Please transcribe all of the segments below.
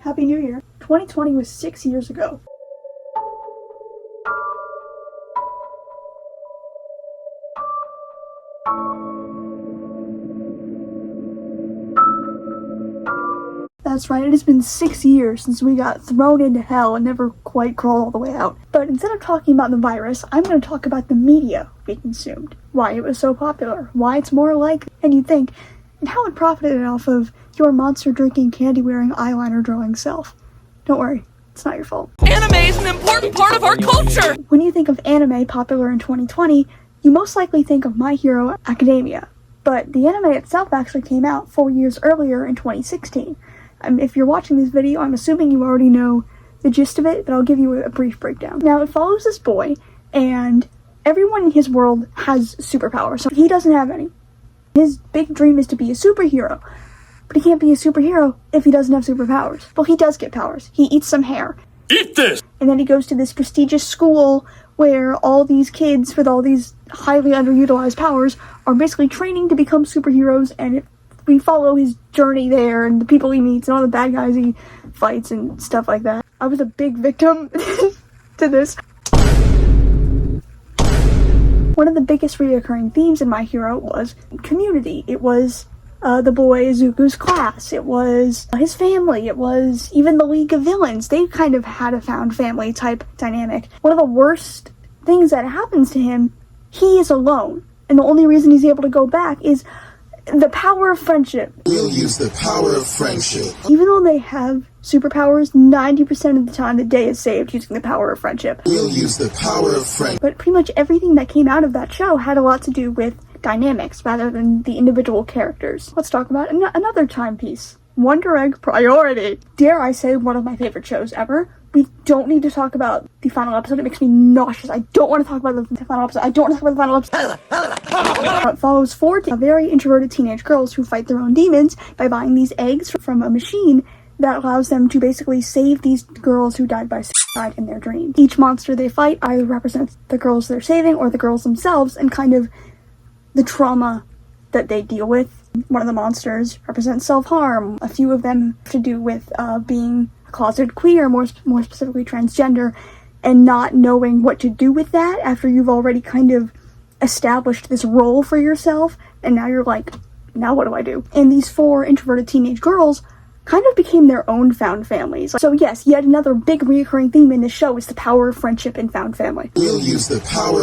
Happy New Year. 2020 was 6 years ago. That's right, it has been 6 years since we got thrown into hell and never quite crawled all the way out. But instead of talking about the virus, I'm going to talk about the media we consumed. Why it was so popular, why it's more likely than you'd think, and how it profited off of your monster-drinking, candy-wearing, eyeliner-drawing self. Don't worry, it's not your fault. Anime is an important part of our culture! When you think of anime popular in 2020, you most likely think of My Hero Academia. But the anime itself actually came out 4 years earlier in 2016. If you're watching this video, I'm assuming you already know the gist of it, but I'll give you a brief breakdown. Now, it follows this boy, and everyone in his world has superpowers, so he doesn't have any. His big dream is to be a superhero, but he can't be a superhero if he doesn't have superpowers. Well, he does get powers. He eats some hair. Eat this! And then he goes to this prestigious school where all these kids with all these highly underutilized powers are basically training to become superheroes, and we follow his journey there and the people he meets and all the bad guys he fights and stuff like that. I was a big victim to this. One of the biggest reoccurring themes in My Hero was community. It was the boy Izuku's class. It was his family. It was even the League of Villains. They kind of had a found family type dynamic. One of the worst things that happens to him, he is alone. And the only reason he's able to go back is the power of friendship. We'll use the power of friendship. Even though they have superpowers, 90% of the time the day is saved using the power of friendship. We'll use the power of friendship. But pretty much everything that came out of that show had a lot to do with dynamics rather than the individual characters. Let's talk about another timepiece. Wonder Egg Priority. Dare I say, one of my favorite shows ever. We don't need to talk about the final episode. It makes me nauseous. I don't want to talk about the final episode. I don't want to talk about the final episode. It follows four very introverted teenage girls who fight their own demons by buying these eggs from a machine that allows them to basically save these girls who died by suicide in their dreams. Each monster they fight either represents the girls they're saving or the girls themselves and kind of the trauma that they deal with. One of the monsters represents self-harm. A few of them have to do with being closeted queer, more specifically transgender, and not knowing what to do with that after you've already kind of established this role for yourself, and now you're like, now what do I do? And these four introverted teenage girls kind of became their own found families. So yes, yet another big recurring theme in this show is the power of friendship and found family. We'll use the power.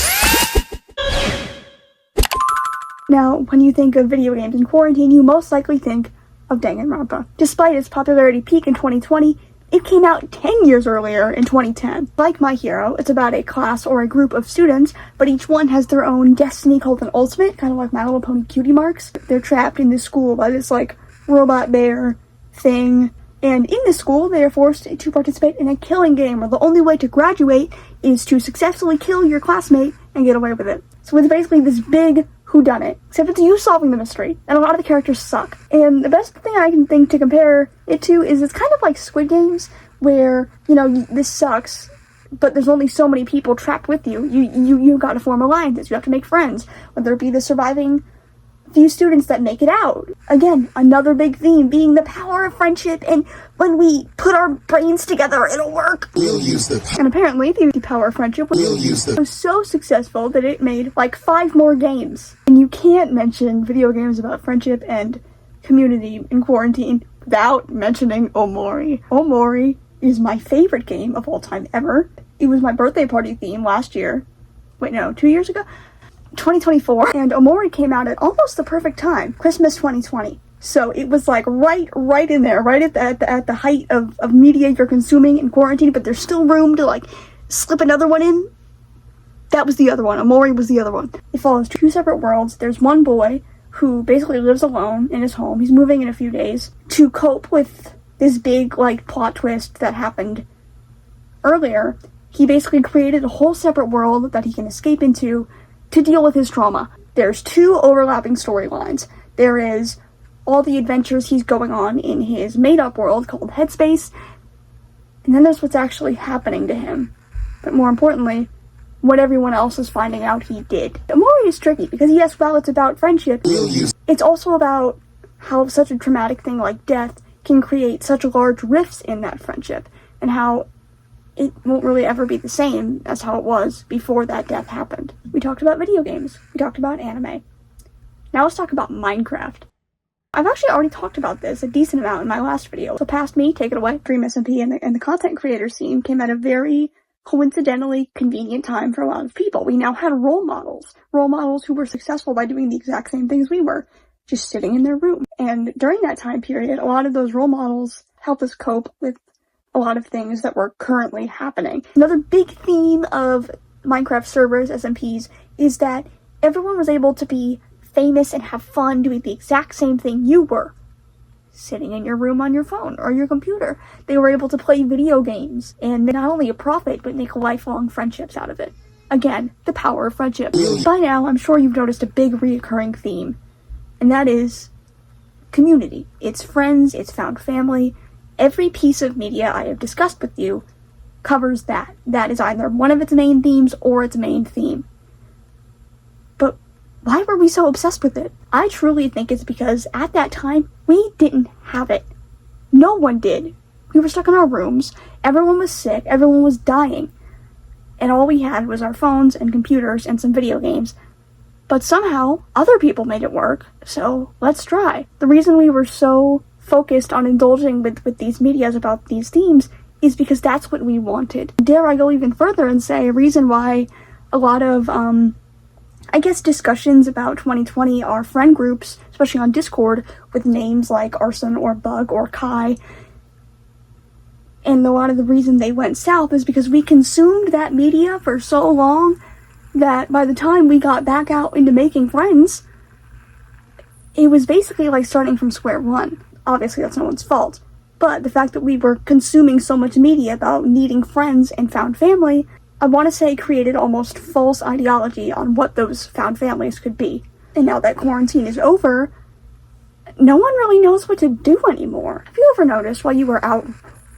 Now, when you think of video games in quarantine, you most likely think of Danganronpa. Despite its popularity peak in 2020, it came out 10 years earlier in 2010. Like My Hero, it's about a class or a group of students, but each one has their own destiny called an ultimate, kind of like My Little Pony Cutie Marks. They're trapped in this school by this, robot bear thing, and in this school, they are forced to participate in a killing game where the only way to graduate is to successfully kill your classmate and get away with it. So it's basically this big whodunit, except it's you solving the mystery, and a lot of the characters suck. And the best thing I can think to compare it to is it's kind of like Squid Games, where, this sucks, but there's only so many people trapped with you. You gotta form alliances, you have to make friends, whether it be the surviving few students that make it out. Again, another big theme being the power of friendship, and when we put our brains together, it'll work. We'll use the And apparently, the power of friendship was so successful that it made 5 more games. And you can't mention video games about friendship and community in quarantine without mentioning Omori. Omori is my favorite game of all time ever. It was my birthday party theme last year. Wait, no, 2 years ago? 2024, and Omori came out at almost the perfect time, Christmas 2020. So it was right in there, right at the height of media you're consuming in quarantine, but there's still room to slip another one in. That was the other one. Omori was the other one. It follows 2 separate worlds. There's one boy who basically lives alone in his home. He's moving in a few days to cope with this big plot twist that happened earlier. He basically created a whole separate world that he can escape into to deal with his trauma. There's 2 overlapping storylines. There is all the adventures he's going on in his made-up world called Headspace, and then there's what's actually happening to him. But more importantly, what everyone else is finding out he did. Omori is tricky because yes, while it's about friendship, it's also about how such a traumatic thing like death can create such large rifts in that friendship, and how it won't really ever be the same as how it was before that death happened. We talked about video games. We talked about anime. Now let's talk about Minecraft. I've actually already talked about this a decent amount in my last video, so past me, take it away. Dream SMP and the content creator scene came at a very coincidentally convenient time for a lot of people. We now had role models who were successful by doing the exact same things we were, just sitting in their room. And during that time period, a lot of those role models helped us cope with a lot of things that were currently happening. Another big theme of Minecraft servers, SMPs, is that everyone was able to be famous and have fun doing the exact same thing you were. Sitting in your room on your phone or your computer. They were able to play video games and not only a profit, but make lifelong friendships out of it. Again, the power of friendship. By now, I'm sure you've noticed a big reoccurring theme, and that is community. It's friends, it's found family. Every piece of media I have discussed with you covers that. That is either one of its main themes or its main theme. But why were we so obsessed with it? I truly think it's because at that time, we didn't have it. No one did. We were stuck in our rooms, everyone was sick, everyone was dying, and all we had was our phones and computers and some video games. But somehow, other people made it work, so let's try. The reason we were so focused on indulging with these medias about these themes is because that's what we wanted. Dare I go even further and say a reason why a lot of, discussions about 2020 are friend groups, especially on Discord, with names like Arson or Bug or Kai. And a lot of the reason they went south is because we consumed that media for so long that by the time we got back out into making friends, it was basically like starting from square one. Obviously, that's no one's fault. But the fact that we were consuming so much media about needing friends and found family, I want to say created almost false ideology on what those found families could be. And now that quarantine is over, no one really knows what to do anymore. Have you ever noticed while you were out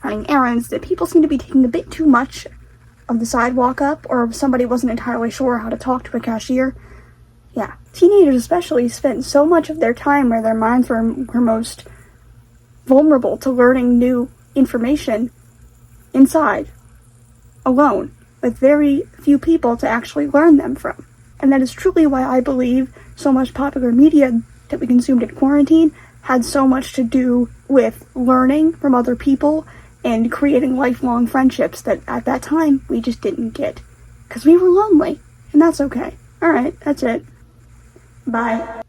running errands that people seem to be taking a bit too much of the sidewalk up, or somebody wasn't entirely sure how to talk to a cashier? Yeah, teenagers especially spent so much of their time where their minds were most vulnerable to learning new information inside, alone, with very few people to actually learn them from. And that is truly why I believe so much popular media that we consumed in quarantine had so much to do with learning from other people and creating lifelong friendships that at that time we just didn't get. Because we were lonely, and that's okay. Alright, that's it. Bye.